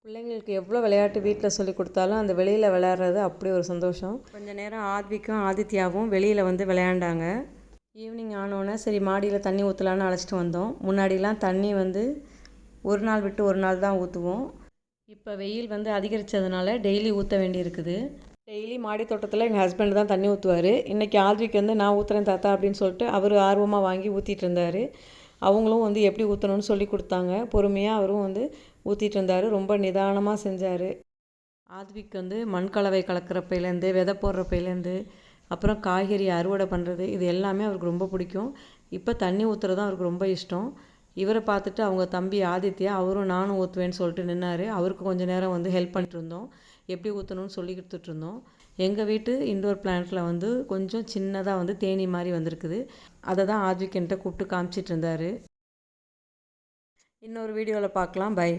பிள்ளைங்களுக்கு எவ்வளோ விளையாட்டு வீட்டில் சொல்லி கொடுத்தாலும் அந்த வெளியில் விளையாடுறது அப்படி ஒரு சந்தோஷம். கொஞ்சம் நேரம் ஆத்விக்கும் ஆதித்யாவும் வெளியில் வந்து விளையாண்டாங்க. ஈவினிங் ஆனோடனே சரி மாடியில் தண்ணி ஊற்றலான்னு அழைச்சிட்டு வந்தோம். முன்னாடிலாம் தண்ணி வந்து ஒரு நாள் விட்டு ஒரு நாள் தான் ஊற்றுவோம். இப்போ வெயில் வந்து அதிகரித்ததுனால டெய்லி ஊற்ற வேண்டியிருக்குது. டெய்லி மாடி தோட்டத்தில் எங்கள் ஹஸ்பண்ட் தான் தண்ணி ஊற்றுவார். இன்றைக்கி ஆத்விக் வந்து நான் ஊற்றுறேன் தாத்தா அப்படின்னு சொல்லிட்டு அவர் ஆர்வமாக வாங்கி ஊற்றிட்டு இருந்தார். அவங்களும் வந்து எப்படி ஊற்றணும்னு சொல்லி கொடுத்தாங்க. பொறுமையாக அவரும் வந்து ஊற்றிட்டு இருந்தார். ரொம்ப நிதானமாக செஞ்சார். ஆத்விக் வந்து மண்கலவை கலக்கிறப்பையிலேருந்து விதை போடுறப்பையிலேருந்து அப்புறம் காய்கறி அறுவடை பண்ணுறது இது எல்லாமே அவருக்கு ரொம்ப பிடிக்கும். இப்போ தண்ணி ஊற்றுறது தான் அவருக்கு ரொம்ப இஷ்டம். இவரை பார்த்துட்டு அவங்க தம்பி ஆதித்யா அவரும் நானும் ஊற்றுவேன்னு சொல்லிட்டு நின்னார். அவருக்கு கொஞ்சம் நேரம் வந்து ஹெல்ப் பண்ணிட்டு இருந்தோம். எப்படி ஊற்றணும்னு சொல்லி கொடுத்துட்டு இருந்தோம். எங்கள் வீட்டு இன்டோர் பிளான்ட்டில் வந்து கொஞ்சம் சின்னதாக வந்து தேனி மாதிரி வந்திருக்குது. அதை தான் ஆத்விக் என்கிட்ட கூப்பிட்டு காமிச்சிட்டு இருந்தார். இன்னொரு வீடியோவில் பார்க்கலாம். பை.